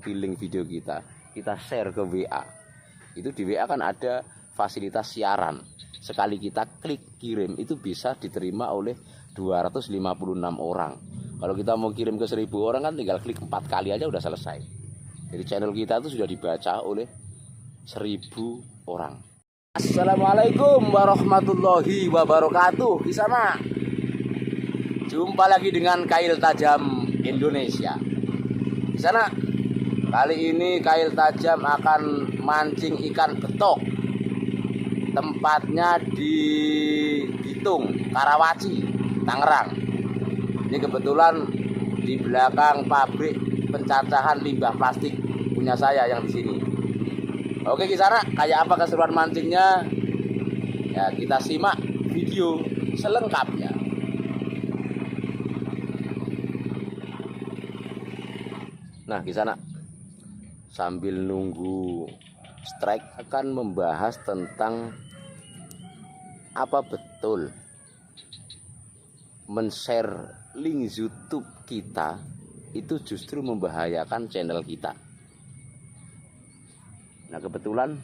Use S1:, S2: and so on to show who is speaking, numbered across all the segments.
S1: link video kita share ke WA. Itu di WA kan ada fasilitas siaran. Sekali kita klik kirim itu bisa diterima oleh 256 orang. Kalau kita mau kirim ke 1000 orang kan tinggal klik 4 kali aja udah selesai. Jadi channel kita itu sudah dibaca oleh 1000 orang. Assalamualaikum warahmatullahi wabarakatuh. Di sana jumpa lagi dengan Kail Tajam Indonesia. Di sana kali ini Kail Tajam akan mancing ikan betok. Tempatnya di Bitung, Karawaci, Tangerang. Ini kebetulan di belakang pabrik pencacahan limbah plastik punya saya yang di sini. Oke, di sana kayak apa keseruan mancingnya? Ya, kita simak video selengkapnya. Nah, di sana sambil nunggu strike akan membahas tentang apa betul men-share link YouTube kita itu justru membahayakan channel kita. Nah, kebetulan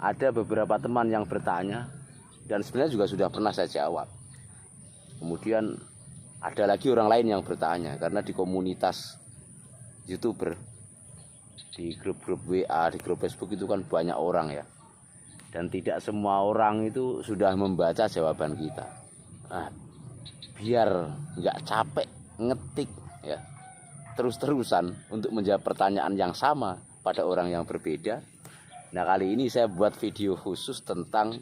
S1: ada beberapa teman yang bertanya dan sebenarnya juga sudah pernah saya jawab. Kemudian ada lagi orang lain yang bertanya karena di komunitas YouTuber, di grup-grup WA, di grup Facebook itu kan banyak orang ya. Dan tidak semua orang itu sudah membaca jawaban kita. Nah, biar nggak capek ngetik ya terus-terusan untuk menjawab pertanyaan yang sama pada orang yang berbeda. Nah, kali ini saya buat video khusus tentang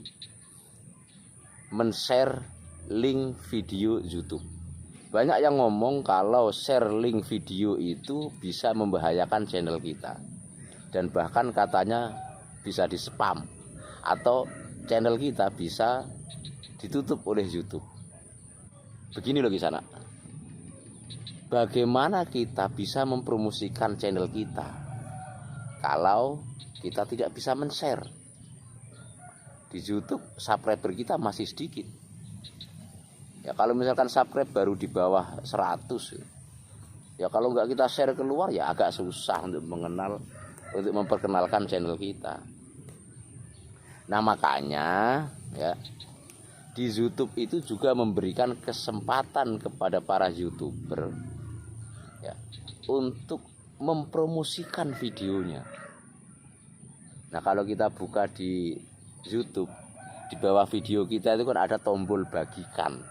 S1: men-share link video YouTube. Banyak yang ngomong kalau share link video itu bisa membahayakan channel kita. Dan bahkan katanya bisa di-spam atau channel kita bisa ditutup oleh YouTube. Begini loh di sana. Bagaimana kita bisa mempromosikan channel kita kalau kita tidak bisa men-share? Di YouTube subscriber kita masih sedikit. Ya kalau misalkan subscribe baru di bawah 100, ya kalau nggak kita share keluar ya agak susah untuk memperkenalkan channel kita. Nah, makanya ya di YouTube itu juga memberikan kesempatan kepada para YouTuber ya untuk mempromosikan videonya. Nah, kalau kita buka di YouTube, di bawah video kita itu kan ada tombol bagikan.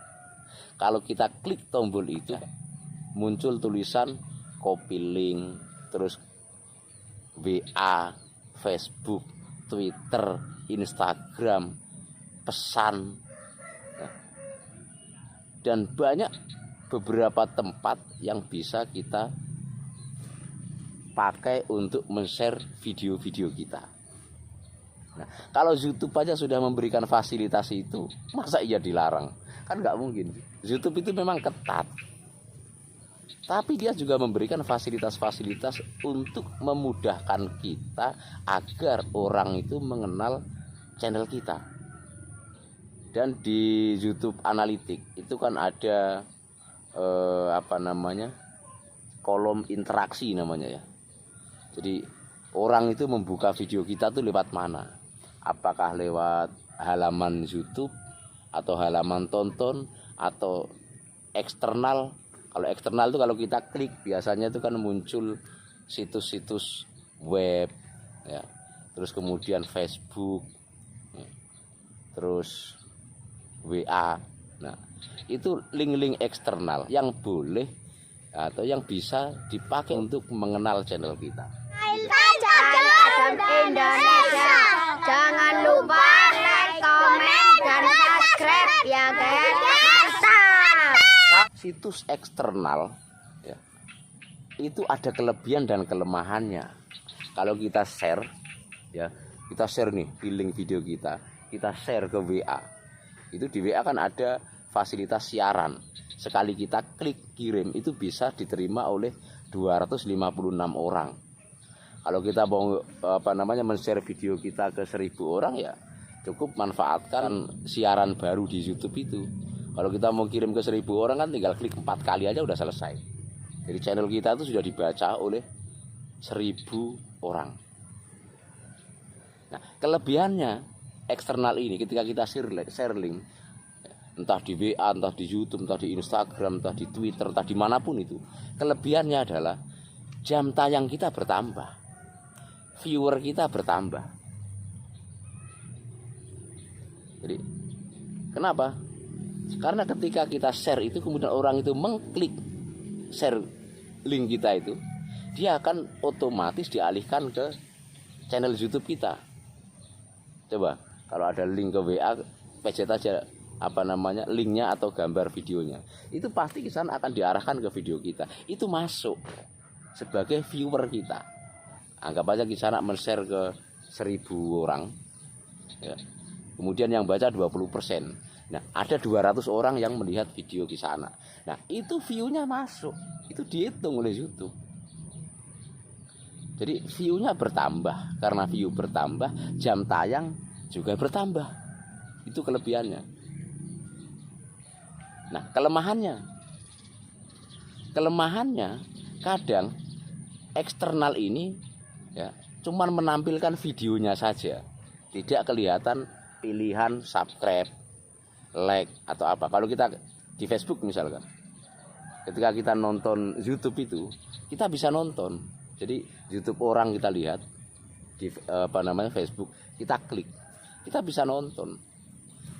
S1: Kalau kita klik tombol itu muncul tulisan copy link, terus WA, Facebook, Twitter, Instagram, pesan, dan banyak beberapa tempat yang bisa kita pakai untuk men-share video-video kita. Nah, kalau YouTube aja sudah memberikan fasilitas itu, masa iya dilarang? Kan nggak mungkin. YouTube itu memang ketat, tapi dia juga memberikan fasilitas-fasilitas untuk memudahkan kita agar orang itu mengenal channel kita. Dan di YouTube Analytics itu kan ada kolom interaksi namanya ya. Jadi orang itu membuka video kita tuh lewat mana? Apakah lewat halaman YouTube atau halaman tonton atau eksternal? Kalau eksternal itu kalau kita klik biasanya itu kan muncul situs-situs web ya. Terus kemudian Facebook ya. Terus WA. Nah, itu link-link eksternal yang boleh atau yang bisa dipakai untuk mengenal channel kita.
S2: Tajam Indonesia. Jangan lupa like, komen, dan subscribe ya guys. Mantap.
S1: Situs eksternal ya, itu ada kelebihan dan kelemahannya. Kalau kita share ya, kita share nih link video kita share ke WA. Itu di WA kan ada fasilitas siaran. Sekali kita klik kirim itu bisa diterima oleh 256 orang. Kalau kita mau men-share video kita ke 1000 orang ya cukup manfaatkan siaran baru di YouTube itu. Kalau kita mau kirim ke 1000 orang kan tinggal klik 4 kali aja udah selesai. Jadi channel kita itu sudah dibaca oleh 1000 orang. Nah, kelebihannya eksternal ini ketika kita share link, entah di WA, entah di YouTube, entah di Instagram, entah di Twitter, entah dimanapun itu, kelebihannya adalah jam tayang kita bertambah, viewer kita bertambah. Jadi kenapa? Karena ketika kita share itu, kemudian orang itu mengklik share link kita itu, dia akan otomatis dialihkan ke channel YouTube kita. Coba kalau ada link ke WA, pencet aja linknya atau gambar videonya, itu pasti ke sana akan diarahkan ke video kita. Itu masuk sebagai viewer kita. Anggap aja di sana men-share ke 1000 orang, ya. Kemudian yang baca 20%. Nah, ada 200 orang yang melihat video di sana. Nah, itu view-nya masuk. Itu dihitung oleh YouTube. Jadi view-nya bertambah. Karena view bertambah, jam tayang juga bertambah. Itu kelebihannya. Nah, kelemahannya kadang eksternal ini, ya, cuman menampilkan videonya saja. Tidak kelihatan pilihan subscribe, like atau apa. Kalau kita di Facebook misalkan, ketika kita nonton YouTube itu, kita bisa nonton. Jadi YouTube orang kita lihat di Facebook, kita klik, kita bisa nonton.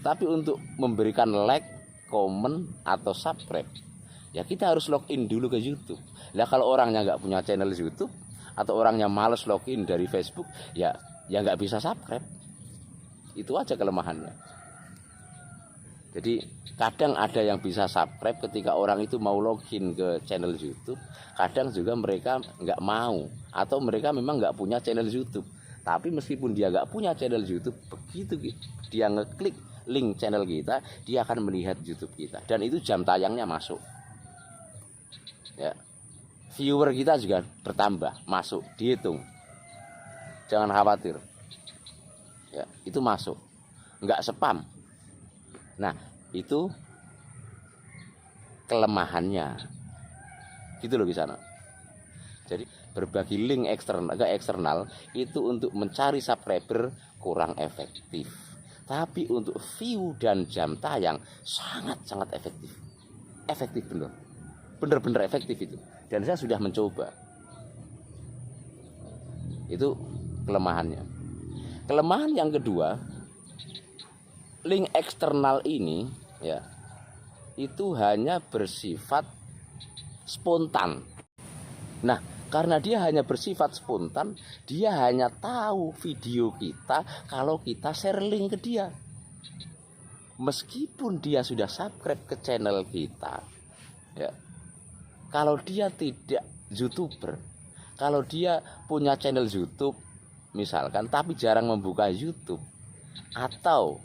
S1: Tapi untuk memberikan like, komen atau subscribe, ya kita harus login dulu ke YouTube. Nah, kalau orangnya nggak punya channel YouTube atau orangnya males login dari Facebook, ya nggak bisa subscribe. Itu aja kelemahannya. Jadi kadang ada yang bisa subscribe ketika orang itu mau login ke channel YouTube. Kadang juga mereka nggak mau, atau mereka memang nggak punya channel YouTube. Tapi meskipun dia nggak punya channel YouTube, begitu dia ngeklik link channel kita, dia akan melihat YouTube kita. Dan itu jam tayangnya masuk, ya. Viewer kita juga bertambah, masuk, dihitung. Jangan khawatir, ya, itu masuk, nggak spam. Nah, itu kelemahannya, gitu loh di sana. Jadi berbagi link eksternal itu untuk mencari subscriber kurang efektif. Tapi untuk view dan jam tayang sangat efektif. Efektif bener efektif itu. Dan saya sudah mencoba. Itu kelemahannya. Kelemahan yang kedua, link eksternal ini, ya, itu hanya bersifat spontan. Nah, karena dia hanya bersifat spontan, dia hanya tahu video kita kalau kita share link ke dia. Meskipun dia sudah subscribe ke channel kita, ya, kalau dia tidak YouTuber, kalau dia punya channel YouTube misalkan, tapi jarang membuka YouTube, atau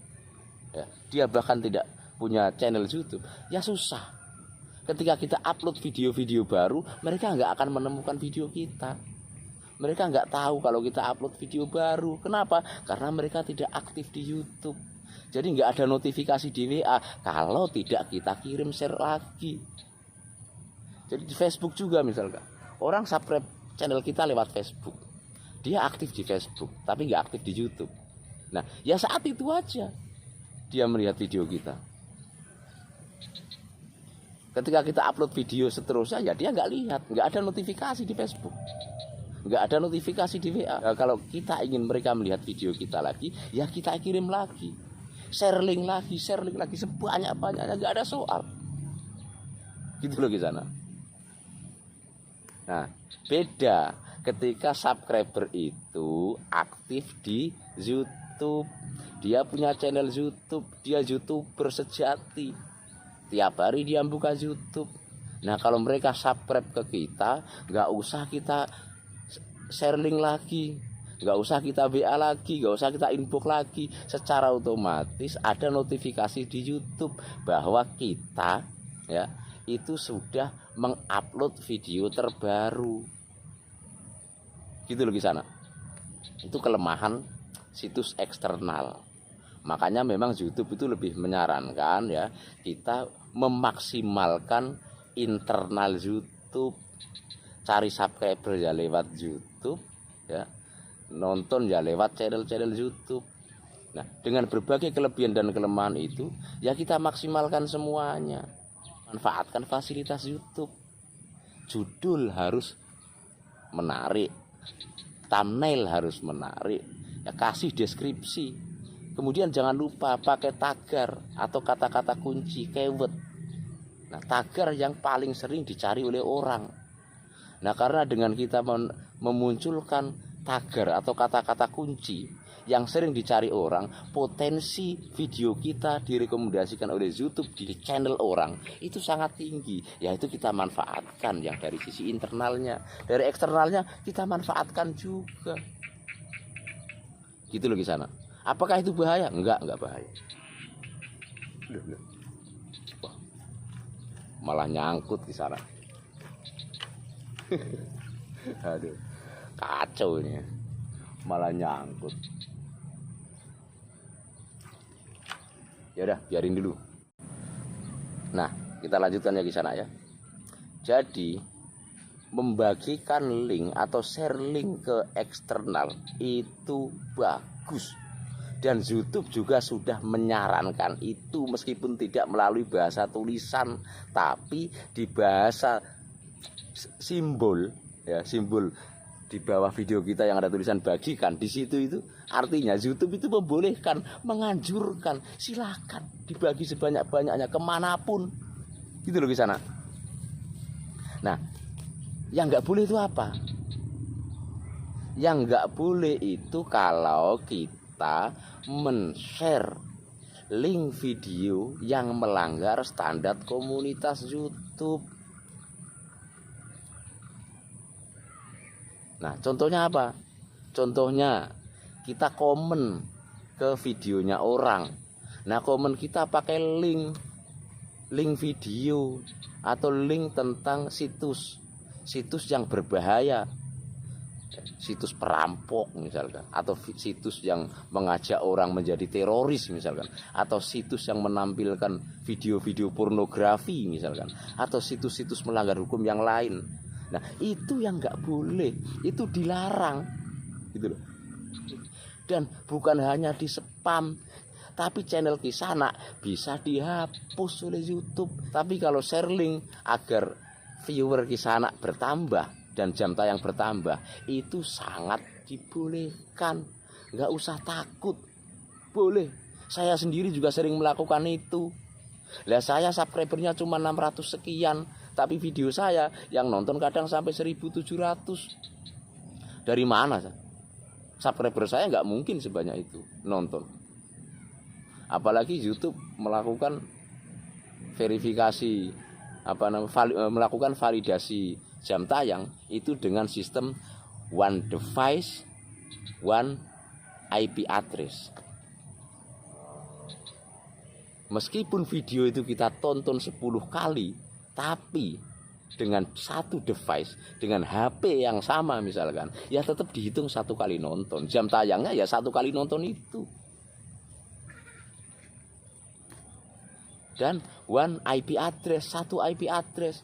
S1: ya, dia bahkan tidak punya channel YouTube, ya susah. Ketika kita upload video-video baru, mereka nggak akan menemukan video kita. Mereka nggak tahu kalau kita upload video baru. Kenapa? Karena mereka tidak aktif di YouTube. Jadi nggak ada notifikasi di WA kalau tidak kita kirim share lagi. Jadi di Facebook juga misalkan, orang subscribe channel kita lewat Facebook, dia aktif di Facebook, tapi nggak aktif di YouTube. Nah, ya saat itu aja dia melihat video kita. Ketika kita upload video seterusnya, ya dia nggak lihat, nggak ada notifikasi di Facebook, nggak ada notifikasi di WA. Nah, kalau kita ingin mereka melihat video kita lagi, ya kita kirim lagi, share link lagi sebanyak-banyaknya, nggak ada soal. Gitu loh di sana. Nah, beda ketika subscriber itu aktif di YouTube, dia punya channel YouTube, dia YouTuber sejati. Tiap hari dia buka YouTube. Nah, kalau mereka subscribe ke kita, nggak usah kita share link lagi, nggak usah kita WA lagi, nggak usah kita inbox lagi. Secara otomatis ada notifikasi di YouTube bahwa kita, ya, itu sudah mengupload video terbaru. Gitu loh di sana. Itu kelemahan situs eksternal. Makanya memang YouTube itu lebih menyarankan, ya, kita memaksimalkan internal YouTube. cari subscriber ya lewat YouTube, ya, nonton ya lewat channel-channel YouTube. Nah, dengan berbagai kelebihan dan kelemahan itu, ya kita maksimalkan semuanya. Manfaatkan fasilitas YouTube. Judul harus menarik, thumbnail harus menarik, ya kasih deskripsi. Kemudian jangan lupa pakai tagar atau kata-kata kunci, keyword. Nah, tagar yang paling sering dicari oleh orang. Nah, karena dengan kita memunculkan tagar atau kata-kata kunci yang sering dicari orang, potensi video kita direkomendasikan oleh YouTube di channel orang itu sangat tinggi. Yaitu kita manfaatkan yang dari sisi internalnya, dari eksternalnya kita manfaatkan juga. Gitu loh di sana. Apakah itu bahaya? Enggak bahaya. Wah, malah nyangkut di sana. Aduh, kacau ini, malah nyangkut. Ya udah, biarin dulu. Nah, kita lanjutkan ya di sana ya. Jadi, membagikan link atau share link ke eksternal itu bagus. Dan YouTube juga sudah menyarankan itu, meskipun tidak melalui bahasa tulisan, tapi di bahasa simbol, ya, simbol di bawah video kita yang ada tulisan bagikan, di situ itu artinya YouTube itu membolehkan, menganjurkan, silakan dibagi sebanyak-banyaknya kemanapun, gitu loh di sana. Nah, yang nggak boleh itu apa? Yang nggak boleh itu kalau kita men-share link video yang melanggar standar komunitas YouTube. Nah, contohnya apa? Contohnya kita komen ke videonya orang. Nah, komen kita pakai link video atau link tentang situs yang berbahaya, situs perampok misalkan, atau situs yang mengajak orang menjadi teroris misalkan, atau situs yang menampilkan video-video pornografi misalkan, atau situs-situs melanggar hukum yang lain. Nah, itu yang nggak boleh, itu dilarang, gitu loh. Dan bukan hanya di spam, tapi channel Kisana bisa dihapus oleh YouTube. Tapi kalau share link agar viewer Kisana bertambah dan jam tayang bertambah, itu sangat dibolehkan. Nggak usah takut, boleh. Saya sendiri juga sering melakukan itu. Lah, saya subscribernya cuma 600 sekian, tapi video saya yang nonton kadang sampai 1.700. Dari mana? Subscriber saya nggak mungkin sebanyak itu nonton. Apalagi YouTube melakukan verifikasi, melakukan validasi jam tayang itu dengan sistem one device, one IP address. Meskipun video itu kita tonton 10 kali, tapi dengan satu device, dengan HP yang sama misalkan, ya tetap dihitung 1 kali nonton. Jam tayangnya ya 1 kali nonton itu. Dan one IP address, 1 IP address.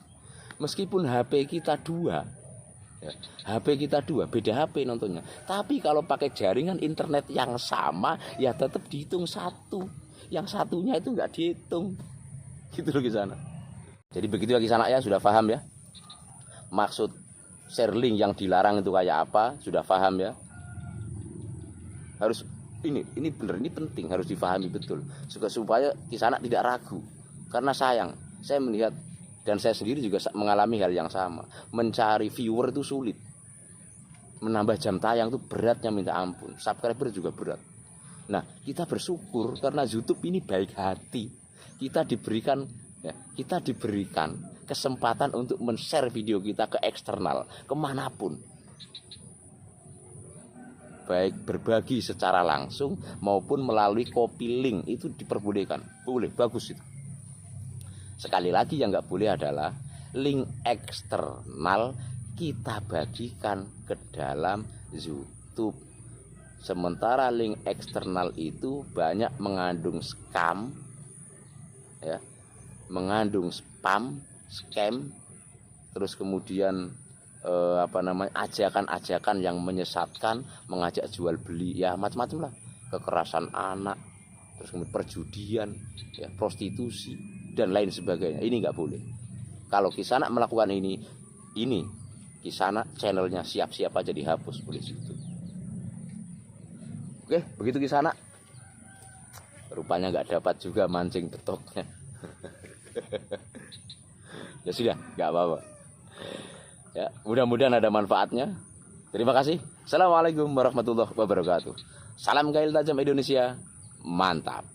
S1: Meskipun HP kita 2, ya, HP kita 2, beda HP nontonnya. Tapi kalau pakai jaringan internet yang sama, ya tetap dihitung 1. Yang satunya itu nggak dihitung, gitu loh di sana. Jadi begitu ya di sana ya, sudah paham ya maksud share link yang dilarang itu kayak apa, sudah paham ya. Harus ini benar, ini penting, harus dipahami betul supaya di sana tidak ragu. Karena saya melihat dan saya sendiri juga mengalami hal yang sama. Mencari viewer itu sulit, menambah jam tayang itu beratnya minta ampun, subscriber juga berat. Nah, kita bersyukur karena YouTube ini baik hati. Kita diberikan kesempatan untuk men-share video kita ke eksternal, kemanapun. Baik berbagi secara langsung maupun melalui copy link, itu diperbolehkan. Boleh, bagus itu. Sekali lagi yang nggak boleh adalah link eksternal kita bagikan ke dalam YouTube. Sementara link eksternal itu banyak mengandung scam, ya, mengandung spam, scam, terus kemudian ajakan-ajakan yang menyesatkan, mengajak jual beli, ya macam-macam lah, kekerasan anak, terus kemudian perjudian, ya prostitusi dan lain sebagainya. Ini nggak boleh. Kalau Kisanak melakukan ini Kisanak channelnya siap-siap aja dihapus oleh situ. Oke, begitu Kisanak. Rupanya nggak dapat juga mancing betoknya. Ya sudah, nggak apa-apa. Ya, mudah-mudahan ada manfaatnya. Terima kasih. Assalamualaikum warahmatullahi wabarakatuh. Salam Gail Tajam Indonesia. Mantap.